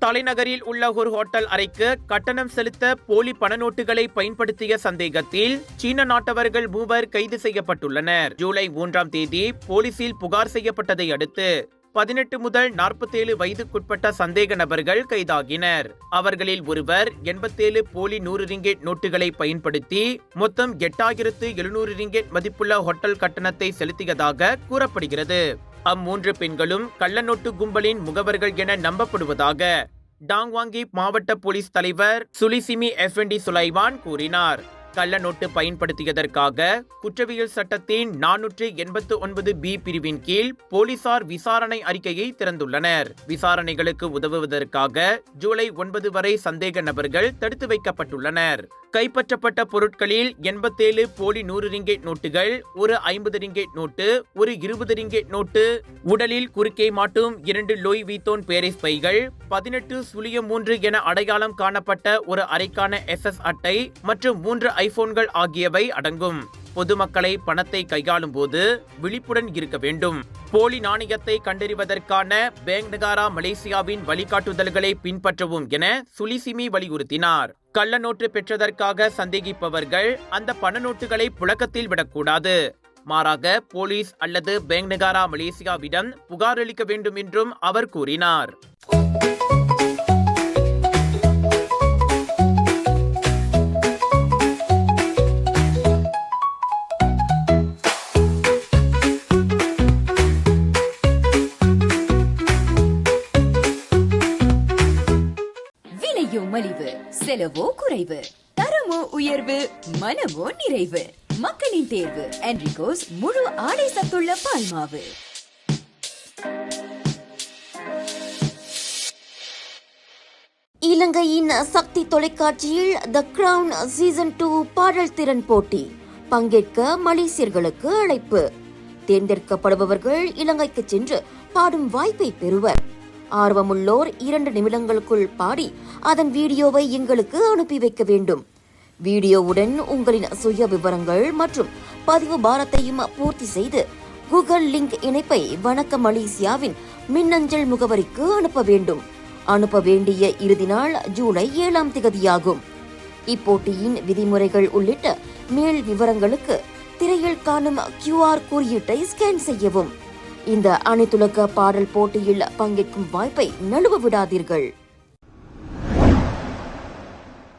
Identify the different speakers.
Speaker 1: தலைநகரில் உள்ள ஒரு ஹோட்டல் அறைக்கு கட்டணம் செலுத்த போலி பணநோட்டுகளை பயன்படுத்திய சந்தேகத்தில் சீன நாட்டவர்கள் 3 கைது செய்யப்பட்டுள்ளனர். ஜூலை 3ஆம் தேதி போலீசில் புகார் செய்யப்பட்டதை அடுத்து 18 முதல் 47 வயதுக்குட்பட்ட சந்தேக நபர்கள் கைதாகினர். அவர்களில் ஒருவர் 87 போலி 100 ரிங்கெட் நோட்டுகளை பயன்படுத்தி மொத்தம் 8700 ரிங்கெட் மதிப்புள்ள ஹோட்டல் கட்டணத்தை செலுத்தியதாக கூறப்படுகிறது. அம்மூன்று பெண்களும் கள்ளநோட்டு கும்பலின் முகவர்கள் என நம்பப்படுவதாக டாங்வாங்கி மாவட்ட போலீஸ் தலைவர் சுலிசிமி எஃப்என்டி சுலைமான் கூறினார். கள்ளநோட்டு பயன்படுத்தியதற்காக குற்றவியல் சட்டத்தின் 489B பிரிவின் கீழ் போலீசார் விசாரணை அறிக்கையை திறந்துள்ளனர். விசாரணைகளுக்கு உதவுவதற்காக ஜூலை 9 வரை சந்தேக நபர்கள் தடுத்து வைக்கப்பட்டுள்ளனர். கைப்பற்றப்பட்ட பொருட்களில் 87 போலி 100 ரிங்கெட் நோட்டுகள், ஒரு 50 ரிங்கெட் நோட்டு, ஒரு 20 ரிங்கெட் நோட்டு, உடலில் குறுக்கே மாட்டும் 2 லோய் வீத்தோன் பேரிஸ் பைகள், 18-3 என அடையாளம் காணப்பட்ட ஒரு அறைக்கான SS அட்டை மற்றும் 3 ஐபோன்கள் ஆகியவை அடங்கும். பொதுமக்களை பணத்தை கையாளும் போது விழிப்புடன் இருக்க வேண்டும். போலி நாணயத்தை கண்டறிவதற்கான பேங்க் நகாரா மலேசியாவின் வழிகாட்டுதல்களை பின்பற்றவும் என சுலிசிமி வலியுறுத்தினார். கள்ள நோட்டு பெற்றதற்காக சந்தேகிப்பவர்கள் அந்த பண நோட்டுகளை புழக்கத்தில் விடக்கூடாது. மாறாக போலீஸ் அல்லது பேங்க் நகாரா மலேசியாவிடம் புகார் அளிக்க வேண்டும் என்றும் அவர் கூறினார்.
Speaker 2: மலிவு, செலவோ குறைவு, தரமோ உயர்வு, மனமோ நிறைவு. மக்களின் தேர்வு என்ரிகோஸ் முழு ஆடை சத்துள்ள பால்மாவு.
Speaker 3: இலங்கையின் சக்தி தொலைக்காட்சியில் த கிரவுன் சீசன் 2 பாடல் திறன் போட்டி பங்கேற்க மலேசியர்களுக்கு அழைப்பு. தேர்ந்தெடுக்கப்படுபவர்கள் இலங்கைக்கு சென்று பாடும் வாய்ப்பை பெறுவர். ஆர்வமுள்ளோர் 2 நிமிடங்களுக்குள் பாடி அதன் வீடியோவை எங்களுக்கு அனுப்பி வைக்க வேண்டும். வீடியோவுடன் உங்களின் சுய விவரங்கள் மற்றும் பதிவு பாரத்தையும் பூர்த்தி செய்து கூகுள் லிங்க் இணைப்பை வணக்க மலேசியாவின் மின்னஞ்சல் முகவரிக்கு அனுப்ப வேண்டும். அனுப்ப வேண்டிய இறுதி நாள் ஜூலை 7ஆம் தேதியாகும். இப்போட்டியின் விதிமுறைகள் உள்ளிட்ட மேல் விவரங்களுக்கு திரையில் காணும் QR குறியீட்டை ஸ்கேன் செய்யவும். இந்த அனைத்துலக பாடல் போட்டியில் பங்கேற்கும் வாய்ப்பை நழுவ விடாதீர்கள்.